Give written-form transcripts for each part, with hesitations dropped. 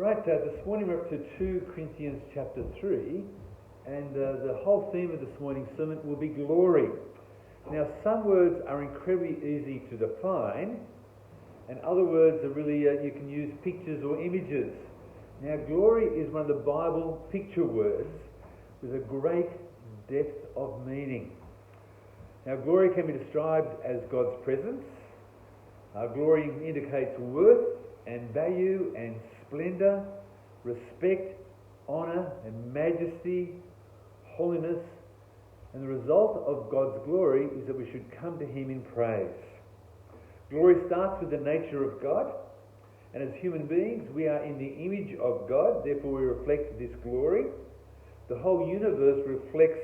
Right, this morning we're up to 2 Corinthians chapter 3, and the whole theme of this morning's sermon will be glory. Now, some words are incredibly easy to define, and other words are really, you can use pictures or images. Now, glory is one of the Bible picture words with a great depth of meaning. Now, glory can be described as God's presence. Glory indicates worth and value and splendour, respect, honour and majesty, holiness, and the result of God's glory is that we should come to Him in praise. Glory starts with the nature of God, and as human beings we are in the image of God, therefore we reflect this glory. The whole universe reflects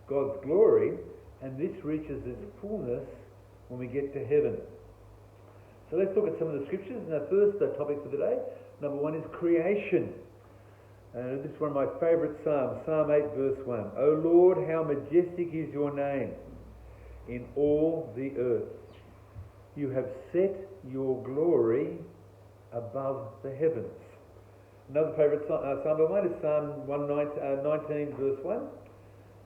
God's glory, and this reaches its fullness when we get to heaven. So let's look at some of the scriptures. And our first topic for today, number 1, is creation. This is one of my favourite psalms, Psalm 8 verse 1. O Lord, how majestic is your name in all the earth. You have set your glory above the heavens. Another favourite psalm of mine is Psalm 119 verse 1.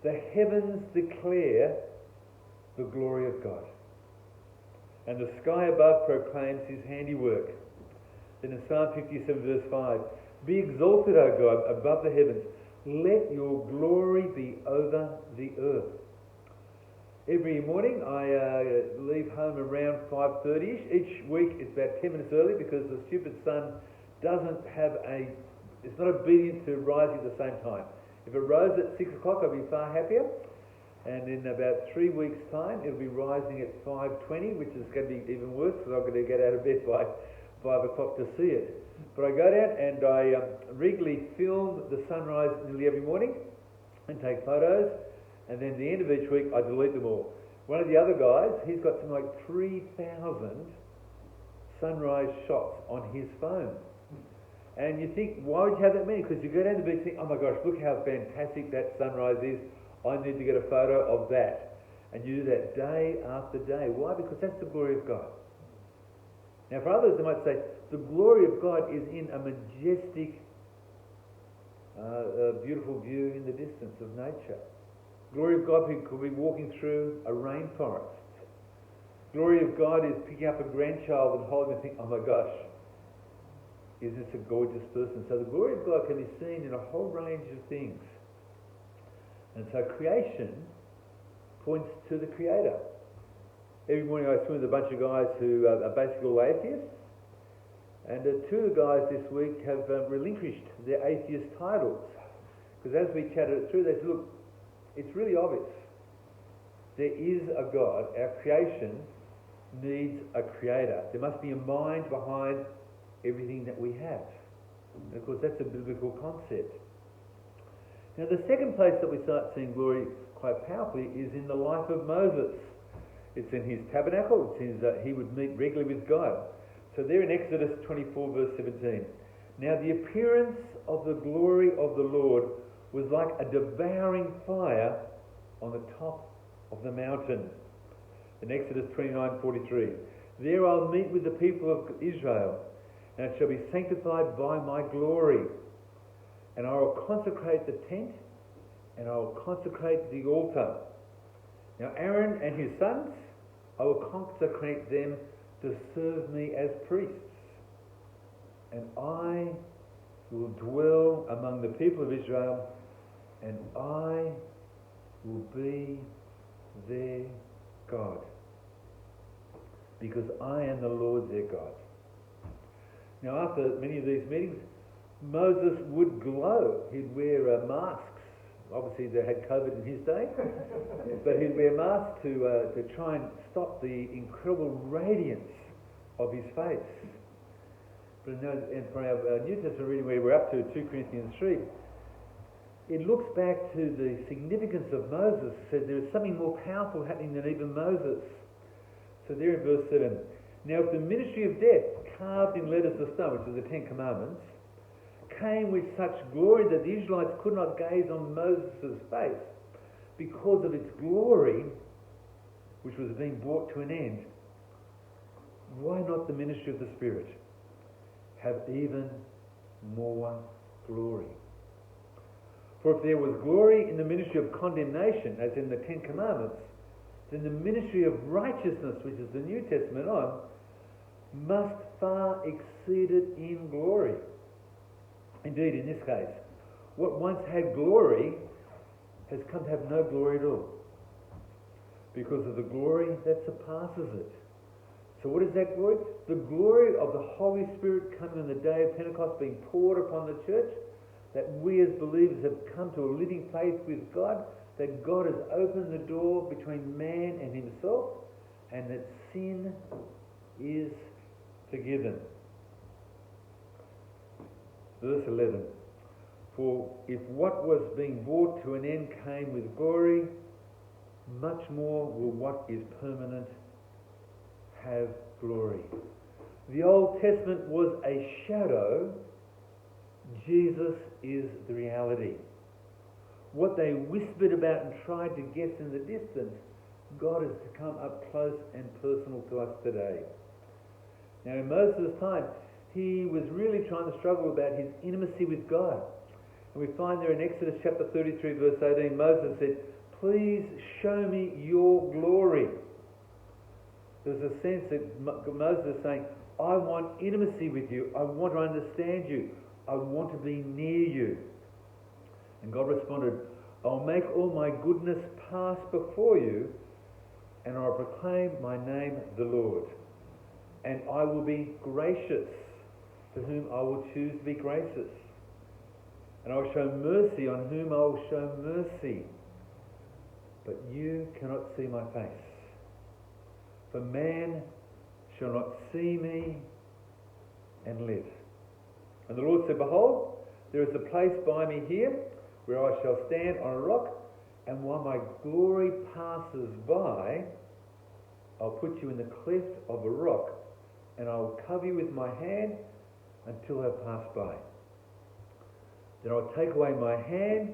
The heavens declare the glory of God, and the sky above proclaims His handiwork. Then in Psalm 57 verse 5, be exalted, O God, above the heavens. Let your glory be over the earth. Every morning I leave home around 5:30ish. Each week it's about 10 minutes early because the stupid sun it's not obedient to rising at the same time. If it rose at 6 o'clock, I'll be far happier. And in about 3 weeks' time, it'll be rising at 5:20, which is going to be even worse because I'm going to get out of bed by 5 o'clock to see it. But I go down and I regularly film the sunrise nearly every morning and take photos. And then at the end of each week, I delete them all. One of the other guys, he's got something like 3,000 sunrise shots on his phone. And you think, why would you have that many? Because you go down the beach and think, oh my gosh, look how fantastic that sunrise is. I need to get a photo of that. And you do that day after day. Why? Because that's the glory of God. Now for others, they might say, the glory of God is in a majestic, beautiful view in the distance of nature. Glory of God could be walking through a rainforest. Glory of God is picking up a grandchild and holding and thinking, oh my gosh, is this a gorgeous person? So the glory of God can be seen in a whole range of things. And so creation points to the Creator. Every morning I swim with a bunch of guys who are basically all atheists. And 2 of the guys this week have relinquished their atheist titles. Because as we chatted it through, they said, look, it's really obvious. There is a God. Our creation needs a Creator. There must be a mind behind everything that we have. And of course that's a biblical concept. Now the second place that we start seeing glory quite powerfully is in the life of Moses. It's in his tabernacle. It says that he would meet regularly with God. So there in Exodus 24 verse 17. Now the appearance of the glory of the Lord was like a devouring fire on the top of the mountain. In Exodus 29:43. There I'll meet with the people of Israel, and it shall be sanctified by my glory. And I will consecrate the tent, and I will consecrate the altar. Now Aaron and his sons, I will consecrate them to serve me as priests. And I will dwell among the people of Israel, and I will be their God, because I am the Lord their God. Now after many of these meetings, Moses would glow. He'd wear masks. Obviously they had COVID in his day, but he'd wear masks to try and stop the incredible radiance of his face. But and for our New Testament reading, where we're up to 2 Corinthians 3, it looks back to the significance of Moses. It says there is something more powerful happening than even Moses. So there in verse 7, now if the ministry of death, carved in letters of stone, which is the 10 Commandments, came with such glory that the Israelites could not gaze on Moses' face because of its glory, which was being brought to an end, why not the ministry of the Spirit have even more glory. For if there was glory in the ministry of condemnation, as in the Ten Commandments, then the ministry of righteousness, which is the New Testament on, must far exceed it in glory. Indeed, in this case, what once had glory has come to have no glory at all, because of the glory that surpasses it. So what is that glory? The glory of the Holy Spirit coming on the day of Pentecost, being poured upon the church, that we as believers have come to a living place with God, that God has opened the door between man and himself, and that sin is forgiven. Verse 11. For if what was being brought to an end came with glory, much more will what is permanent have glory. The Old Testament was a shadow. Jesus is the reality. What they whispered about and tried to guess in the distance, God has come up close and personal to us today. Now in Moses' time, he was really trying to struggle about his intimacy with God. And we find there in Exodus chapter 33 verse 18, Moses said, "Please show me your glory." There's a sense that Moses is saying, I want intimacy with you. I want to understand you. I want to be near you. And God responded, I'll make all my goodness pass before you, and I'll proclaim my name, the Lord. And I will be gracious to whom I will choose to be gracious. And I will show mercy on whom I will show mercy. But you cannot see my face. For man shall not see me and live. And the Lord said, Behold, there is a place by me here, where I shall stand on a rock, and while my glory passes by, I'll put you in the cleft of a rock, and I will cover you with my hand until I pass by. Then I'll take away my hand,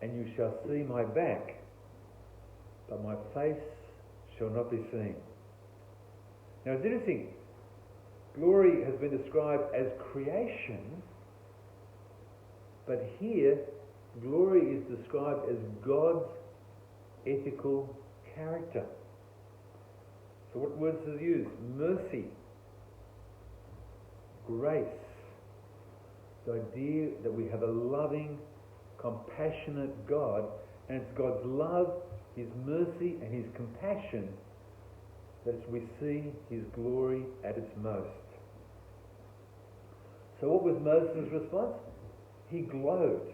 and you shall see my back, but my face shall not be seen. Now it's interesting. Glory has been described as creation, but here glory is described as God's ethical character. So what words are used? Mercy, grace, the idea that we have a loving, compassionate God, and it's God's love, His mercy and His compassion that we see His glory at its most. So what was Moses' response? He glowed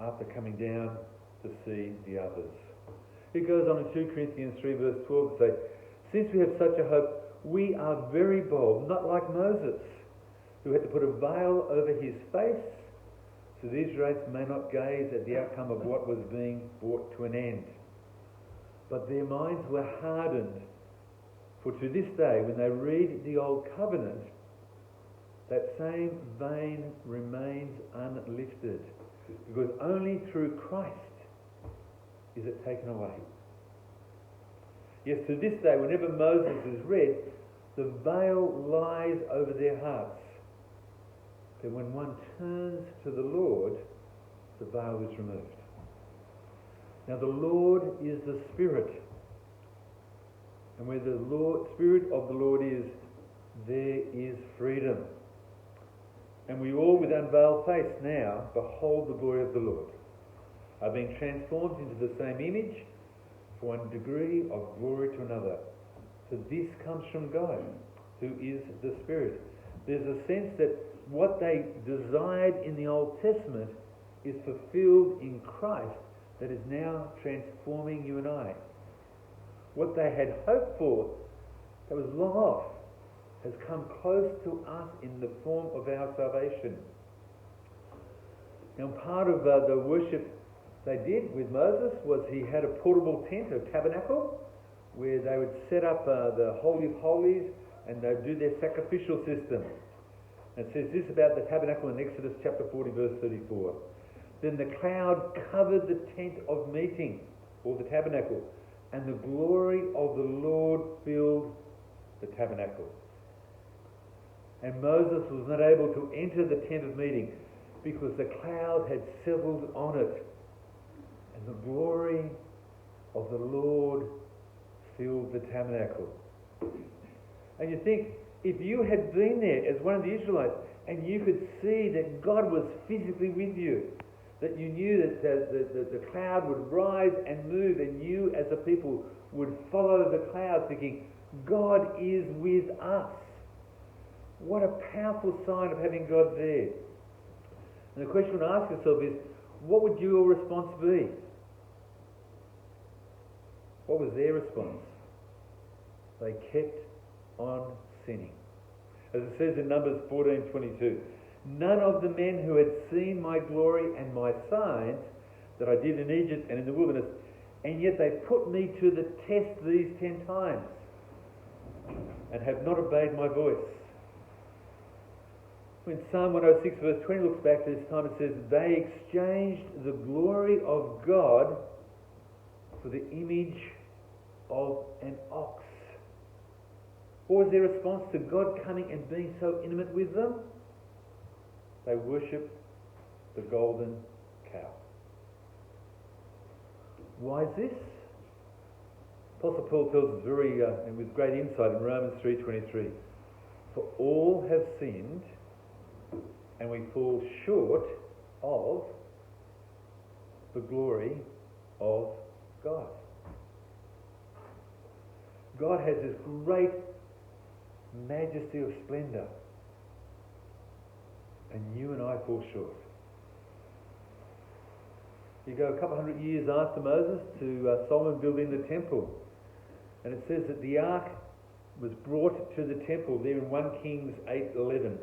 after coming down to see the others. He goes on in 2 Corinthians 3 verse 12 to say, Since we have such a hope, we are very bold, not like Moses, who had to put a veil over his face, so the Israelites may not gaze at the outcome of what was being brought to an end. But their minds were hardened, for to this day, when they read the Old Covenant, that same veil remains unlifted, because only through Christ is it taken away. Yes, to this day, whenever Moses is read, the veil lies over their hearts. But when one turns to the Lord, the veil is removed. Now the Lord is the Spirit. And where the Spirit of the Lord is, there is freedom. And we all with unveiled face now behold the glory of the Lord, are being transformed into the same image from one degree of glory to another. So this comes from God, who is the Spirit. There's a sense that what they desired in the Old Testament is fulfilled in Christ, that is now transforming you and I. What they had hoped for, that was long off, has come close to us in the form of our salvation. Now, part of the worship they did with Moses was he had a portable tent, a tabernacle, where they would set up the Holy of Holies, and they'd do their sacrificial system. And it says this about the tabernacle in Exodus chapter 40 verse 34. Then the cloud covered the tent of meeting, or the tabernacle, and the glory of the Lord filled the tabernacle. And Moses was not able to enter the tent of meeting because the cloud had settled on it, and the glory of the Lord filled the tabernacle. And you think, if you had been there as one of the Israelites, and you could see that God was physically with you, that you knew that the cloud would rise and move, and you as a people would follow the cloud thinking, God is with us. What a powerful sign of having God there. And the question to ask yourself is, what would your response be? What was their response? They kept on sinning. As it says in Numbers 14:22, none of the men who had seen my glory and my signs that I did in Egypt and in the wilderness, and yet they put me to the test these 10 times and have not obeyed my voice. When Psalm 106 verse 20 looks back to this time, it says, they exchanged the glory of God for the image of an ox. What was their response to God coming and being so intimate with them? They worshipped the golden cow. Why is this? Apostle Paul tells us very, and with great insight in Romans 3:23, for all have sinned and we fall short of the glory of God. God has this great majesty of splendour, and you and I fall short. You go a couple hundred years after Moses to Solomon building the temple, and it says that the ark was brought to the temple there in 1 Kings 8:11.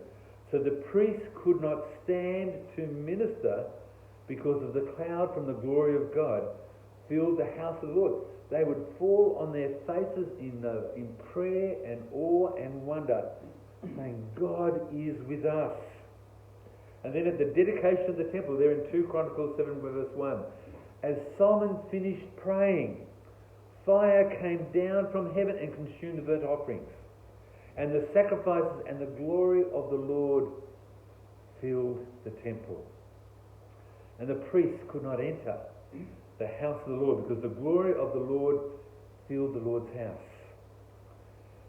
So the priests could not stand to minister because of the cloud from the glory of God filled the house of the Lord. They would fall on their faces in prayer and awe and wonder, saying, God is with us. And then at the dedication of the temple, there in 2 Chronicles 7 verse 1, as Solomon finished praying, fire came down from heaven and consumed the burnt offerings. And the sacrifices and the glory of the Lord filled the temple. And the priests could not enter the house of the Lord because the glory of the Lord filled the Lord's house.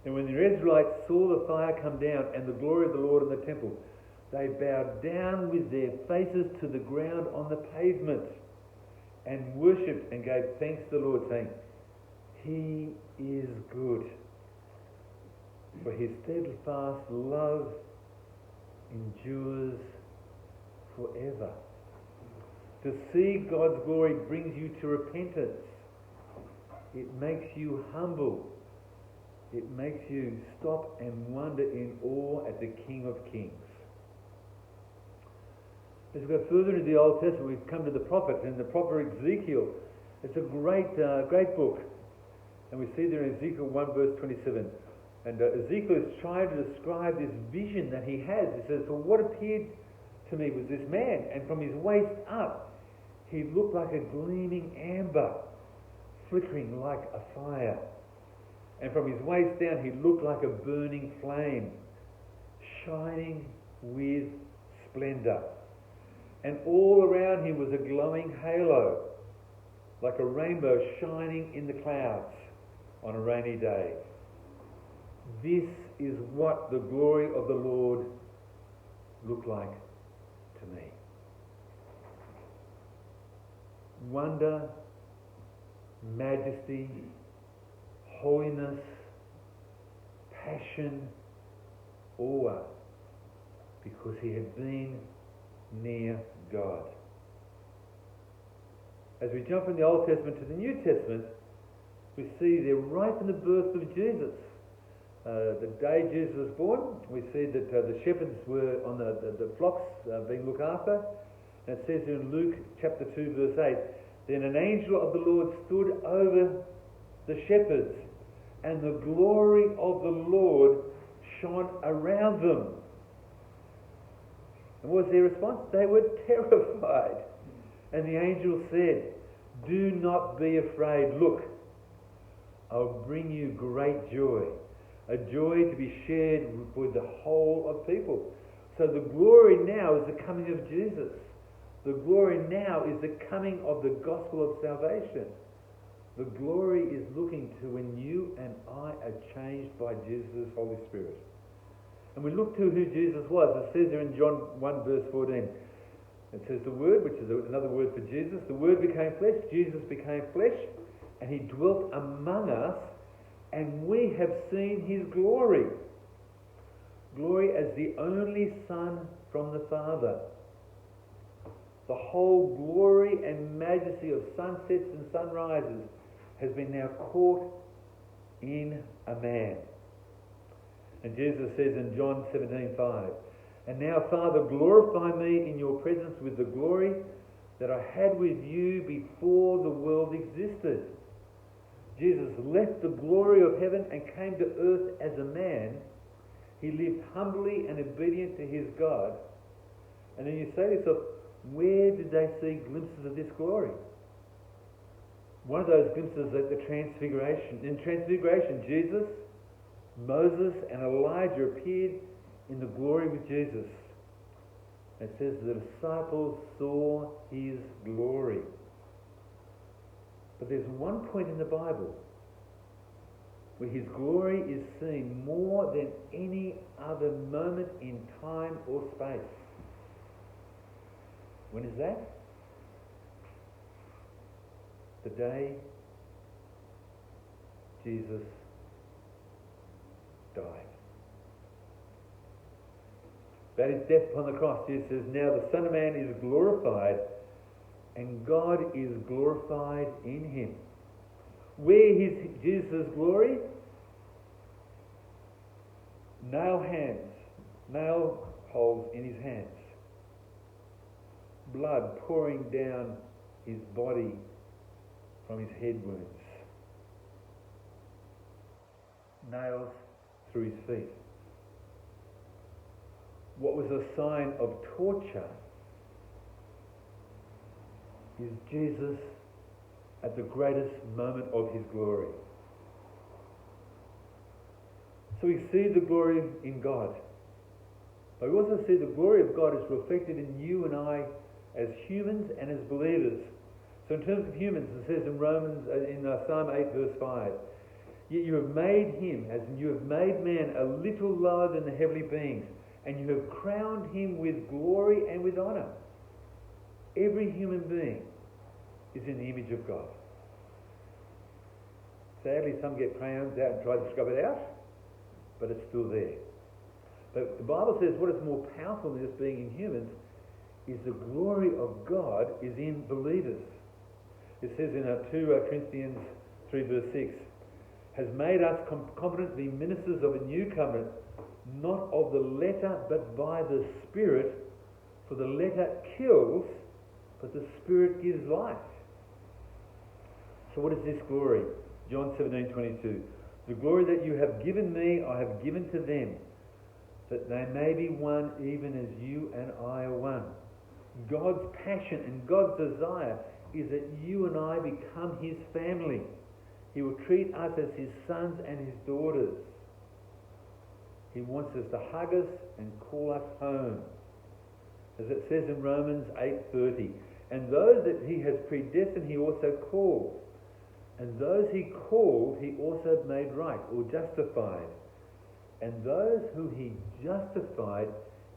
And when the Israelites saw the fire come down and the glory of the Lord in the temple, they bowed down with their faces to the ground on the pavement and worshipped and gave thanks to the Lord, saying, He is good, for His steadfast love endures forever. To see God's glory brings you to repentance. It makes you humble. It makes you stop and wonder in awe at the King of Kings. As we go further into the Old Testament, we've come to the prophet, and the prophet Ezekiel. It's a great book. And we see there in Ezekiel 1 verse 27. And Ezekiel is trying to describe this vision that he has. He says, for what appeared to me was this man, and from his waist up, he looked like a gleaming amber, flickering like a fire. And from his waist down, he looked like a burning flame, shining with splendour. And all around him was a glowing halo, like a rainbow shining in the clouds on a rainy day. This is what the glory of the Lord looked like to me. Wonder, majesty, holiness, passion, awe, because he had been near God. As we jump from the Old Testament to the New Testament, we see there right from the birth of Jesus, the day Jesus was born, we see that the shepherds were on the flocks being looked after. And it says in Luke chapter 2 verse 8, then an angel of the Lord stood over the shepherds, and the glory of the Lord shone around them. And what was their response? They were terrified. And the angel said, do not be afraid. Look, I'll bring you great joy. a joy to be shared with the whole of people. So the glory now is the coming of Jesus. The glory now is the coming of the gospel of salvation. The glory is looking to when you and I are changed by Jesus' Holy Spirit. And we look to who Jesus was. It says there in John 1 verse 14. It says the Word, which is another word for Jesus, the Word became flesh, Jesus became flesh, and he dwelt among us, and we have seen his glory. Glory as the only Son from the Father. The whole glory and majesty of sunsets and sunrises has been now caught in a man. And Jesus says in John 17:5, "And now, Father, glorify me in your presence with the glory that I had with you before the world existed." Jesus left the glory of heaven and came to earth as a man. He lived humbly and obedient to his God. And then you say to yourself, where did they see glimpses of this glory? One of those glimpses at the Transfiguration. In Transfiguration, Jesus, Moses and Elijah appeared in the glory with Jesus. It says the disciples saw his glory. But there's one point in the Bible where his glory is seen more than any other moment in time or space. When is that? The day Jesus died. That is death upon the cross. Jesus says, now the Son of Man is glorified, and God is glorified in him. Where is Jesus' glory? Nail holes in his hands. Blood pouring down his body from his head wounds. Nails through his feet. What was a sign of torture is Jesus at the greatest moment of his glory. So we see the glory in God. But we also see the glory of God is reflected in you and I as humans and as believers. So in terms of humans, it says in Psalm 8 verse 5, "Yet you have made him, as in you have made man a little lower than the heavenly beings, and you have crowned him with glory and with honour." Every human being is in the image of God. Sadly, some get crowns out and try to scrub it out, but it's still there. But the Bible says what is more powerful than just being in humans is the glory of God is in believers. It says in 2 Corinthians 3 verse 6, "Has made us competent to be ministers of a new covenant, not of the letter but by the Spirit, for the letter kills, but the Spirit gives life." So what is this glory? John 17:22, "The glory that you have given me, I have given to them, that they may be one even as you and I are one." God's passion and God's desire is that you and I become his family. He will treat us as his sons and his daughters. He wants us to hug us and call us home. As it says in Romans 8:30, "And those that he has predestined he also called. And those he called he also made right," or justified. "And those who he justified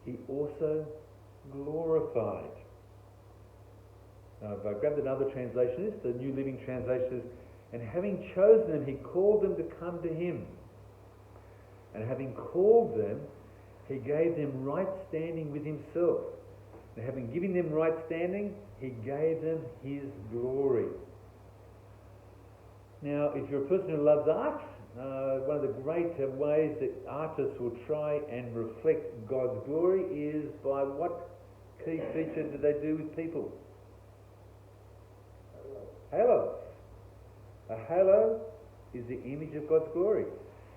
he also glorified." Now if I grabbed another translation, this, the New Living Translation says, "And having chosen them he called them to come to him. And having called them he gave them right standing with himself. And having given them right standing he gave them his glory." Now, if you're a person who loves art, one of the great ways that artists will try and reflect God's glory is by what key feature do they do with people? Halos. A halo is the image of God's glory.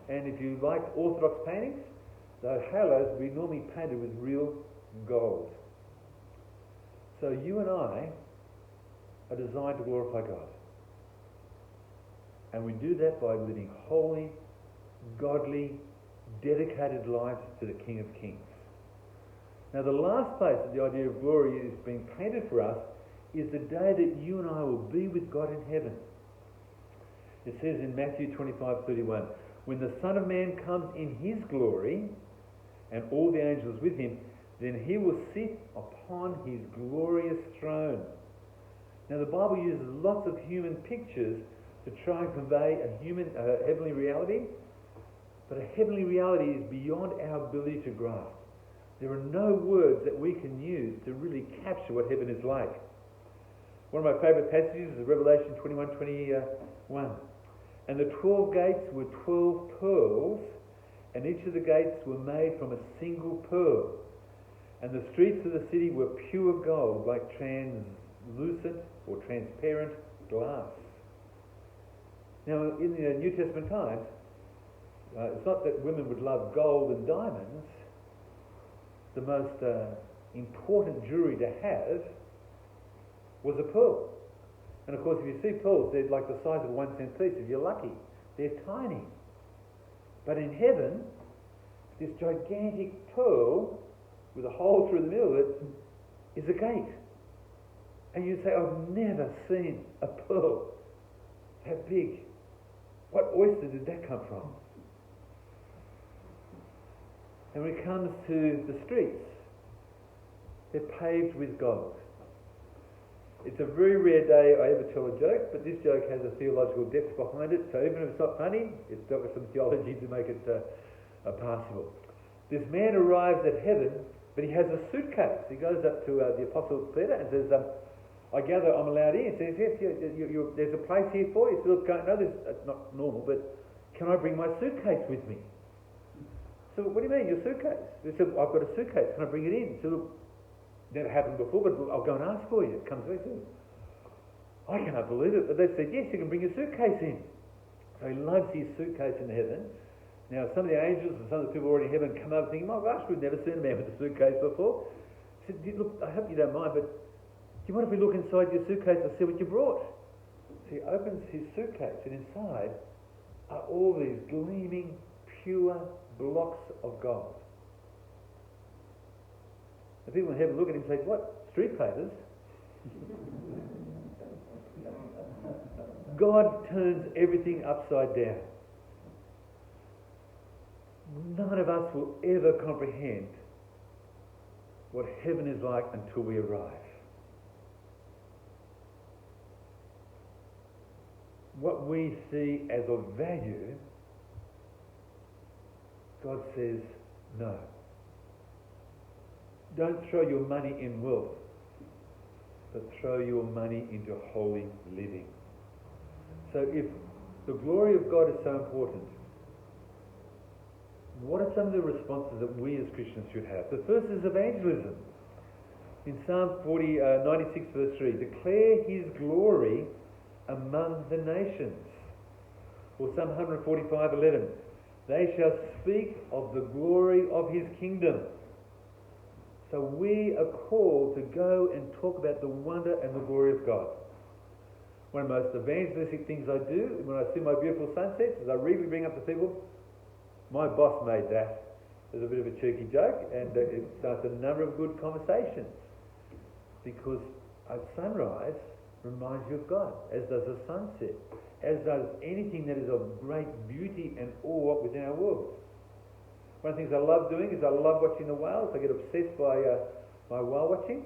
And if you like Orthodox paintings, the halos will be normally painted with real gold. So you and I are designed to glorify God. And we do that by living holy, godly, dedicated lives to the King of Kings. Now, the last place that the idea of glory is being painted for us is the day that you and I will be with God in heaven. It says in Matthew 25:31, when the Son of Man comes in his glory and all the angels with him, then he will sit upon his glorious throne. Now, the Bible uses lots of human pictures to try and convey a heavenly reality, but a heavenly reality is beyond our ability to grasp. There are no words that we can use to really capture what heaven is like. One of my favourite passages is Revelation 21:21. And the 12 gates were 12 pearls, and each of the gates were made from a single pearl. And the streets of the city were pure gold, like translucent or transparent glass. Now, in the New Testament times, it's not that women would love gold and diamonds. The most important jewellery to have was a pearl. And of course, if you see pearls, they're like the size of a 1 cent piece if you're lucky. They're tiny. But in heaven, this gigantic pearl with a hole through the middle of it is a gate. And you say, I've never seen a pearl that big. What oyster did that come from? And when it comes to the streets, they're paved with gold. It's a very rare day I ever tell a joke, but this joke has a theological depth behind it, so even if it's not funny, it's got some theology to make it passable. This man arrives at heaven, but he has a suitcase. He goes up to the Apostle Peter and says, I gather I'm allowed in. He says, yes, there's a place here for you. He says, look, no, that's not normal, but can I bring my suitcase with me? So what do you mean, your suitcase? He said, I've got a suitcase, can I bring it in? So look, never happened before, but I'll go and ask for you. It comes very soon. I can't believe it, but they said, yes, you can bring your suitcase in. So he loads his suitcase in heaven. Now, some of the angels and some of the people already in heaven come up thinking, my gosh, we've never seen a man with a suitcase before. He said, look, I hope you don't mind, but do you mind if we look inside your suitcase and see what you brought? So he opens his suitcase, and inside are all these gleaming, pure blocks of gold. The people in heaven look at him and say, what? Street papers? God turns everything upside down. None of us will ever comprehend what heaven is like until we arrive. What we see as of value, God says, no. Don't throw your money in wealth, but throw your money into holy living. So if the glory of God is so important, what are some of the responses that we as Christians should have? The first is evangelism. In Psalm 96 verse 3, declare his glory among the nations. Or Psalm 145:11, they shall speak of the glory of his kingdom. So we are called to go and talk about the wonder and the glory of God. One of the most evangelistic things I do when I see my beautiful sunsets is I really bring up to people, my boss made that. There's a bit of a cheeky joke, and it starts a number of good conversations. Because a sunrise reminds you of God, as does a sunset, as does anything that is of great beauty and awe within our world. One of the things I love doing is I love watching the whales. I get obsessed by whale watching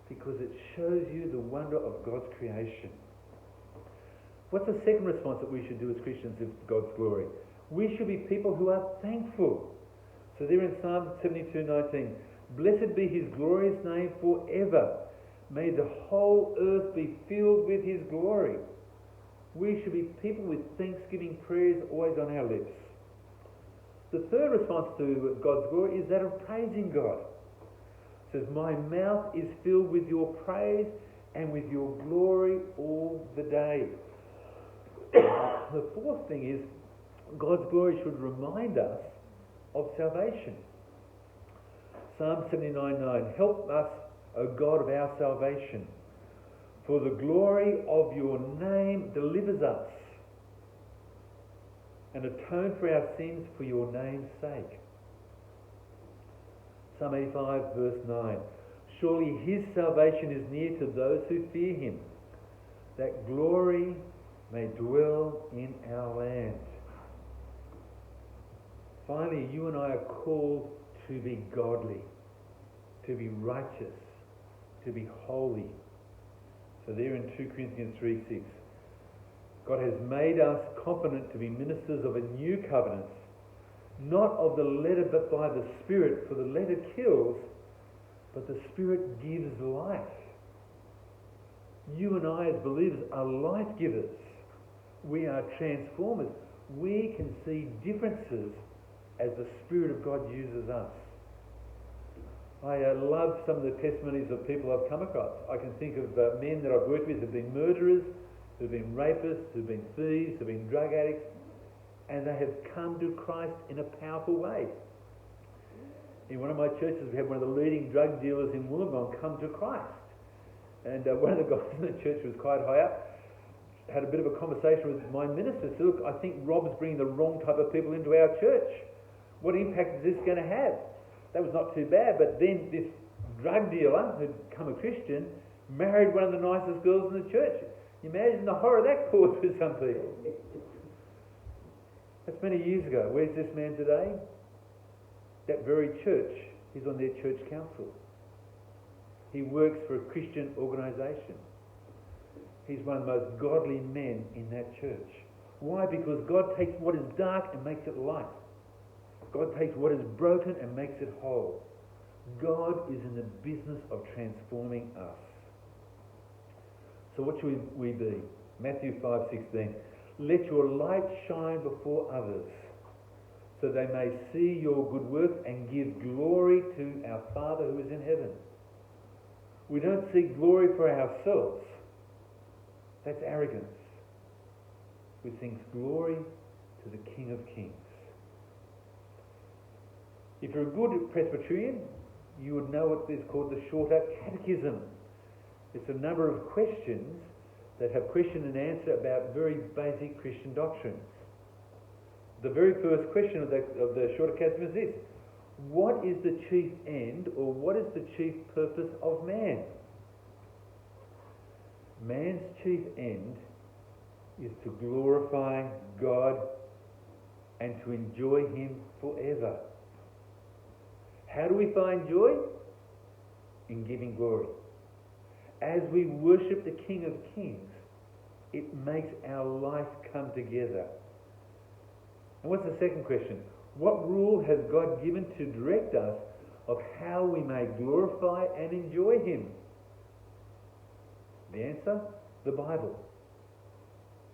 because it shows you the wonder of God's creation. What's the second response that we should do as Christians of God's glory? We should be people who are thankful. So there in Psalm 72:19, blessed be his glorious name forever. May the whole earth be filled with his glory. We should be people with thanksgiving prayers always on our lips. The third response to God's glory is that of praising God. It says, my mouth is filled with your praise and with your glory all the day. The fourth thing is, God's glory should remind us of salvation. Psalm 79:9, help us, O God of our salvation, for the glory of your name delivers us. and atone for our sins for your name's sake. Psalm 85 verse 9. Surely his salvation is near to those who fear him, that glory may dwell in our land. Finally, you and I are called to be godly, to be righteous, to be holy. So there in 2 Corinthians 3:6, God has made us competent to be ministers of a new covenant, not of the letter but by the Spirit, for the letter kills, but the Spirit gives life. You and I as believers are life givers. We are transformers. We can see differences as the Spirit of God uses us. I love some of the testimonies of people I've come across. I can think of men that I've worked with who've been murderers, who've been rapists, who've been thieves, who've been drug addicts, and they have come to Christ in a powerful way. In one of my churches, we had one of the leading drug dealers in Wollongong come to Christ. And one of the guys in the church who was quite high up had a bit of a conversation with my minister. Said, look, I think Rob's bringing the wrong type of people into our church. What impact is this going to have? That was not too bad. But then this drug dealer, who'd become a Christian, married one of the nicest girls in the church. You imagine the horror that caused for some people. That's many years ago. Where's this man today? That very church, he's on their church council. He works for a Christian organisation. He's one of the most godly men in that church. Why? Because God takes what is dark and makes it light. God takes what is broken and makes it whole. God is in the business of transforming us. So what should we be? Matthew 5:16. Let your light shine before others, so they may see your good works and give glory to our Father who is in heaven. We don't seek glory for ourselves. That's arrogance. We seek glory to the King of Kings. If you're a good Presbyterian, you would know what is called the Shorter Catechism. It's a number of questions that have question and answer about very basic Christian doctrines. The very first question of the Shorter Catechism is this: what is the chief end, or what is the chief purpose of man? Man's chief end is to glorify God and to enjoy Him forever. How do we find joy? In giving glory. As we worship the King of Kings, it makes our life come together. And what's the second question? What rule has God given to direct us of how we may glorify and enjoy Him? The answer? The Bible.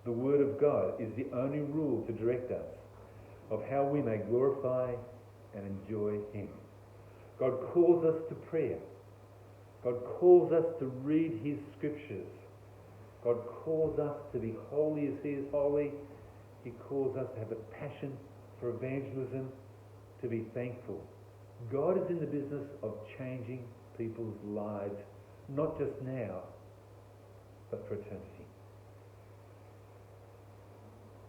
The Word of God is the only rule to direct us of how we may glorify and enjoy Him. God calls us to prayer. God calls us to read His Scriptures. God calls us to be holy as He is holy. He calls us to have a passion for evangelism, to be thankful. God is in the business of changing people's lives, not just now, but for eternity.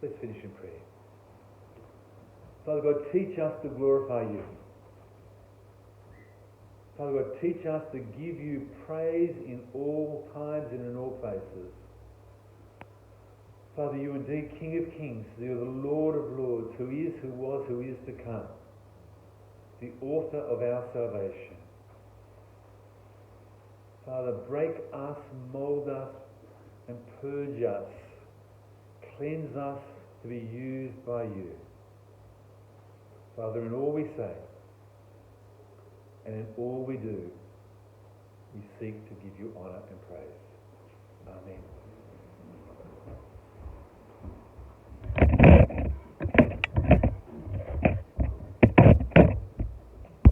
Let's finish in prayer. Father God, teach us to glorify You. Father God, teach us to give You praise in all times and in all places. Father, You are indeed King of Kings. You are the Lord of Lords, who is, who was, who is to come. The author of our salvation. Father, break us, mould us, and purge us. Cleanse us to be used by You. Father, in all we say, and in all we do, we seek to give You honour and praise. Amen.